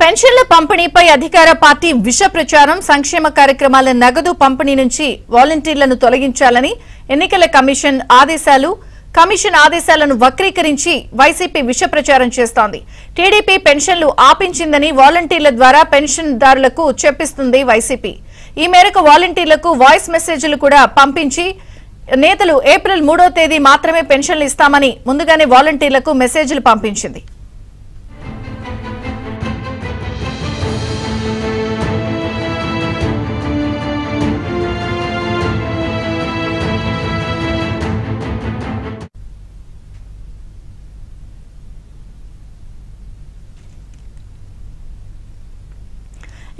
పెన్షన్ల పంపిణీపై అధికార పార్టీ విష ప్రచారం సంక్షేమ కార్యక్రమాల నగదు పంపిణీ నుంచి వాలంటీర్లను తొలగించాలని ఎన్నికల కమిషన్ ఆదేశాలను వక్రీకరించి వైసీపీ విష ప్రచారం చేస్తోంది. టీడీపీ పెన్షన్లు ఆపించిందని వాలంటీర్ల ద్వారా పెన్షన్దారులకు చెప్పిస్తుంది వైసీపీ. ఈ మేరకు వాలంటీర్లకు వాయిస్ మెసేజ్లు కూడా పంపించి నేతలు ఏప్రిల్ 3వ తేదీ మాత్రమే పెన్షన్లు ఇస్తామని ముందుగానే వాలంటీర్లకు మెసేజ్లు పంపించింది.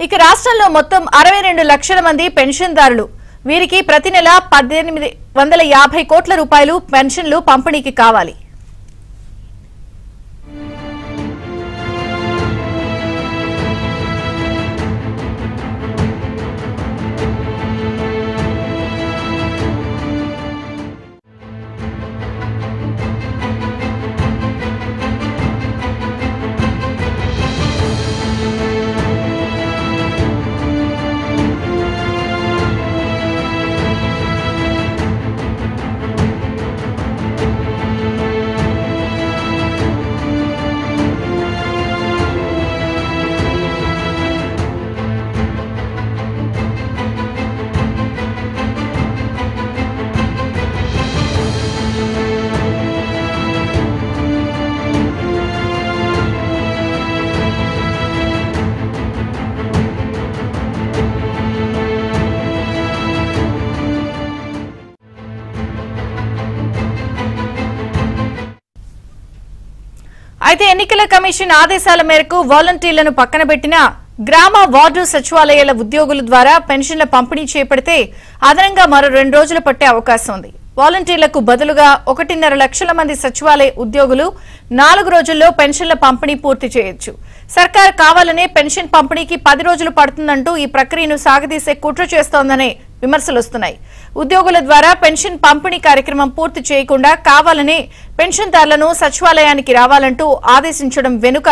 ఇక రాష్ట్రంలో మొత్తం 62 లక్షల మంది పెన్షన్దారులు. వీరికి ప్రతి నెల 1850 కోట్ల రూపాయలు పెన్షన్లు పంపిణీకి కావాలి. అయితే ఎన్నికల కమిషన్ ఆదేశాల మేరకు వాలంటీర్లను పక్కన పెట్టిన గ్రామ వార్డు సచివాలయాల ఉద్యోగుల ద్వారా పెన్షన్ల పంపిణీ చేపడితే అదనంగా మరో 2 రోజులు పట్టే అవకాశం ఉంది. వాలంటీర్లకు బదులుగా 1.5 లక్షల మంది సచివాలయ ఉద్యోగులు 4 రోజుల్లో పెన్షన్ల పంపిణీ పూర్తి చేయొచ్చు. సర్కార్ కావాలనే పెన్షన్ పంపిణీకి 10 రోజులు పడుతుందంటూ ఈ ప్రక్రియను సాగదీసే కుట్ర చేస్తోందనే విమర్శలు వస్తున్నాయి. ఉద్యోగుల ద్వారా పెన్షన్ పంపిణీ కార్యక్రమం పూర్తి చేయకుండా కావాలనే పెన్షన్దారులను సచివాలయానికి రావాలంటూ ఆదేశించడం వెనుక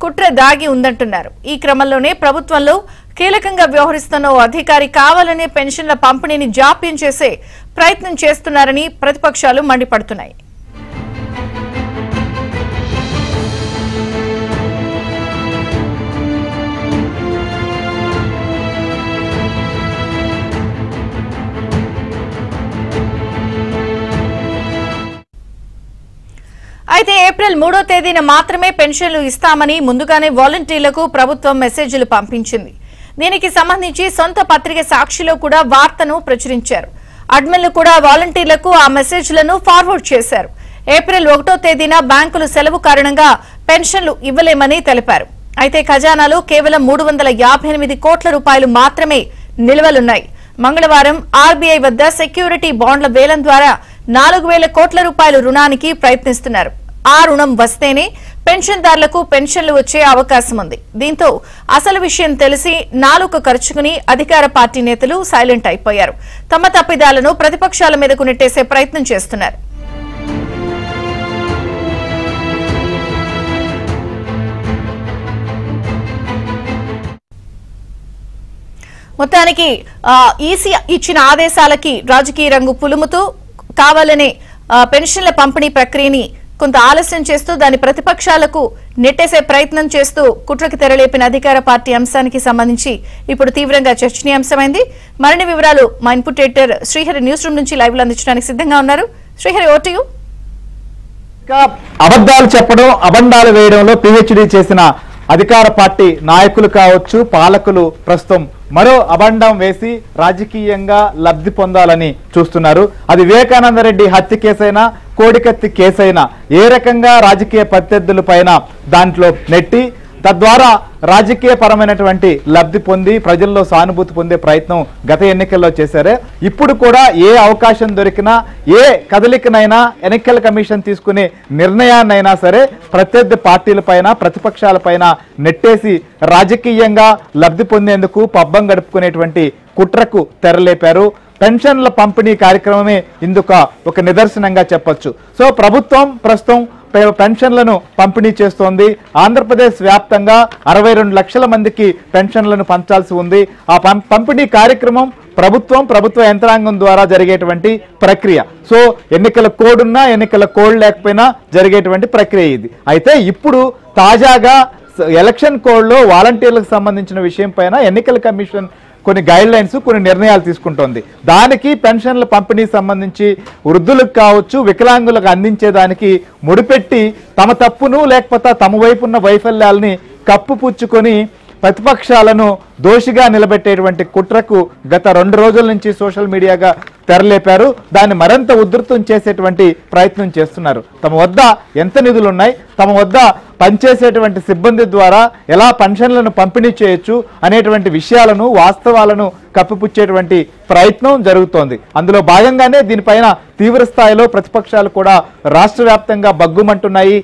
కుట్ర దాగి ఉందంటున్నారు. ఈ క్రమంలోనే ప్రభుత్వంలో కీలకంగా వ్యవహరిస్తున్న ఓ అధికారి కావాలనే పెన్షన్ల పంపిణీని జాప్యం చేసే ప్రయత్నం చేస్తున్నారని ప్రతిపక్షాలు మండిపడుతున్నాయి. అయితే ఏప్రిల్ 3వ తేదీన మాత్రమే పెన్షన్లు ఇస్తామని ముందుగానే వాలంటీర్లకు ప్రభుత్వం మెసేజ్లు పంపించింది. దీనికి సంబంధించి సొంత పత్రిక సాక్షిలో కూడా వార్తను ప్రచురించారు. అడ్మిన్లు కూడా వాలంటీర్లకు ఆ మెసేజ్లను ఫార్వర్డ్ చేశారు. ఏప్రిల్ 1వ తేదీన బ్యాంకులు సెలవు కారణంగా పెన్షన్లు ఇవ్వలేమని తెలిపారు. అయితే ఖజానాలో కేవలం 358 కోట్ల రూపాయలు మాత్రమే నిల్వలున్నాయి. మంగళవారం ఆర్బీఐ వద్ద సెక్యూరిటీ బాండ్ల వేలం ద్వారా 4000 కోట్ల రూపాయల రుణానికి ప్రయత్నిస్తున్నారు. ఆ రుణం వస్తేనే పెన్షన్దారులకు పెన్షన్లు వచ్చే అవకాశం ఉంది. దీంతో అసలు విషయం తెలిసి నాలుక ఖర్చుకుని అధికార పార్టీ నేతలు సైలెంట్ అయిపోయారు. తమ తప్పిదాలను ప్రతిపక్షాల మీదకు నెట్టేసే ప్రయత్నం చేస్తున్నారు. మొత్తానికి ఈసీ ఇచ్చిన ఆదేశాలకి రాజకీయ రంగు పులుముతూ కావాలనే పెన్షన్ల పంపిణీ ప్రక్రియని కొంత ఆలస్యం చేస్తూ దాని ప్రతిపక్షాలకు నెట్టేసే ప్రయత్నం చేస్తూ కుట్రకి తెరలేపిన అధికార పార్టీ అంశానికి సంబంధించి ఇప్పుడు తీవ్రంగా చర్చనీయాంశమైంది. మరిన్ని వివరాలు మా input editor Srihari news room నుంచి లైవ్ లో అందించడానికి సిద్ధంగా ఉన్నారు. Srihari, over to you. అబద్ధాలు చెప్పడం, అబండాలు వేయడంలో పిహెచ్డి చేసిన అధికార పార్టీ నాయకులు కావచ్చు, పాలకులు ప్రస్తుతం మరో అబండం వేసి రాజకీయంగా లబ్ధి పొందాలని చూస్తున్నారు. అది వివేకానంద రెడ్డి హత్య కేసైనా, కోడికత్తి కేసైనా ఏ రకంగా రాజకీయ ప్రత్యర్థుల పైన దాంట్లో నెట్టి తద్వారా రాజకీయ పరమైనటువంటి లబ్ధి పొంది ప్రజల్లో సానుభూతి పొందే ప్రయత్నం గత ఎన్నికల్లో చేశారే. ఇప్పుడు కూడా ఏ అవకాశం దొరికినా, ఏ కదలికనైనా, ఎన్నికల కమిషన్ తీసుకునే నిర్ణయాన్నైనా సరే ప్రత్యర్థి పార్టీలపైన, ప్రతిపక్షాలపైన నెట్టేసి రాజకీయంగా లబ్ధి పొందేందుకు పబ్బం గడుపుకునేటువంటి కుట్రకు తెరలేపారు. పెన్షన్ల పంపిణీ కార్యక్రమమే ఇందుకు ఒక నిదర్శనంగా చెప్పొచ్చు. సో ప్రభుత్వం ప్రస్తుతం పెన్షన్లను పంపిణీ చేస్తోంది. ఆంధ్రప్రదేశ్ వ్యాప్తంగా 62 లక్షల మందికి పెన్షన్లను పంచాల్సి ఉంది. ఆ పంపిణీ కార్యక్రమం ప్రభుత్వ యంత్రాంగం ద్వారా జరిగేటువంటి ప్రక్రియ. సో ఎన్నికల కోడ్ ఉన్నా ఎన్నికల కోడ్ లేకపోయినా జరిగేటువంటి ప్రక్రియ ఇది. అయితే ఇప్పుడు తాజాగా ఎలక్షన్ కోడ్లో వాలంటీర్లకు సంబంధించిన విషయం పైన ఎన్నికల కమిషన్ కొన్ని గైడ్ లైన్స్, కొన్ని నిర్ణయాలు తీసుకుంటోంది. దానికి పెన్షన్ల పంపిణీ సంబంధించి వృద్ధులకు కావచ్చు, వికలాంగులకు అందించేదానికి ముడిపెట్టి తమ తప్పును లేకపోతే తమ వైపు ఉన్న వైఫల్యాలని కప్పుపుచ్చుకొని ప్రతిపక్షాలను దోషిగా నిలబెట్టేటువంటి కుట్రకు గత 2 రోజుల నుంచి సోషల్ మీడియాగా తెరలేపారు. దాన్ని మరింత ఉధృతం చేసేటువంటి ప్రయత్నం చేస్తున్నారు. తమ వద్ద ఎంత నిధులు ఉన్నాయి, తమ వద్ద పనిచేసేటువంటి సిబ్బంది ద్వారా ఎలా పెన్షన్లను పంపిణీ చేయొచ్చు అనేటువంటి విషయాలను, వాస్తవాలను కప్పిపుచ్చేటువంటి ప్రయత్నం జరుగుతోంది. అందులో భాగంగానే దీనిపైన తీవ్ర స్థాయిలో ప్రతిపక్షాలు కూడా రాష్ట్ర వ్యాప్తంగా బగ్గుమంటున్నాయి.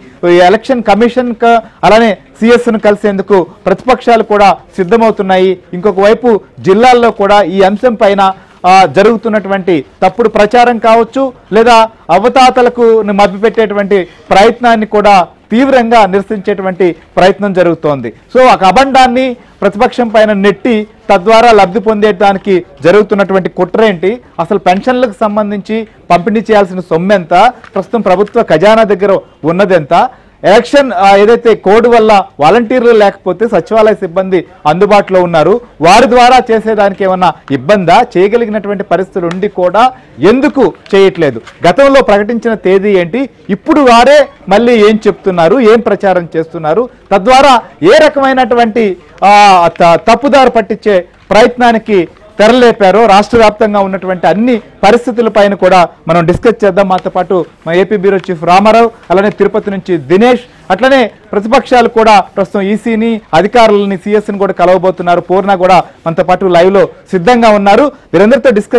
ఎలక్షన్ కమిషన్ అలానే సిఎస్ను కలిసేందుకు ప్రతిపక్షాలు కూడా సిద్ధమవుతున్నాయి. ఇంకొక వైపు జిల్లాల్లో కూడా ఈ అంశం పైన జరుగుతున్నటువంటి తప్పుడు ప్రచారం కావచ్చు, లేదా అవతాతలకు మభ్యపెట్టేటువంటి ప్రయత్నాన్ని కూడా తీవ్రంగా నిరసించేటువంటి ప్రయత్నం జరుగుతోంది. సో ఆ అబండాన్ని ప్రతిపక్షం పైన నెట్టి తద్వారా లబ్ధి పొందేటానికి జరుగుతున్నటువంటి కుట్రేంటి, అసలు పెన్షన్లకు సంబంధించి పంపిణీ చేయాల్సిన సొమ్మెంత, ప్రస్తుతం ప్రభుత్వ ఖజానా దగ్గర ఉన్నదెంత, ఎలక్షన్ ఏదైతే కోడ్ వల్ల వాలంటీర్లు లేకపోతే సచివాలయ సిబ్బంది అందుబాటులో ఉన్నారు, వారి ద్వారా చేసేదానికి ఏమన్నా ఇబ్బందా, చేయగలిగినటువంటి పరిస్థితులు ఉండి కూడా ఎందుకు చేయట్లేదు, గతంలో ప్రకటించిన తేదీ ఏంటి, ఇప్పుడు వారే మళ్ళీ ఏం చెప్తున్నారు, ఏం ప్రచారం చేస్తున్నారు, తద్వారా ఏ రకమైనటువంటి తప్పుదారి పట్టించే ప్రయత్నానికి తెరలేపారో రాష్ట్ర వ్యాప్తంగా ఉన్నటువంటి అన్ని పరిస్థితులపైన కూడా మనం డిస్కస్ చేద్దాం. మనతో పాటు మా ఏపీ బ్యూరో చీఫ్ రామారావు, అలానే తిరుపతి నుంచి దినేష్, అట్లనే ప్రతిపక్షాలు కూడా ప్రస్తుతం ఈసీని, అధికారులని, సిఎస్ని కూడా కలవబోతున్నారు. పూర్ణ కూడా మనతో పాటు లైవ్ లో సిద్ధంగా ఉన్నారు. వీరందరితో డిస్కస్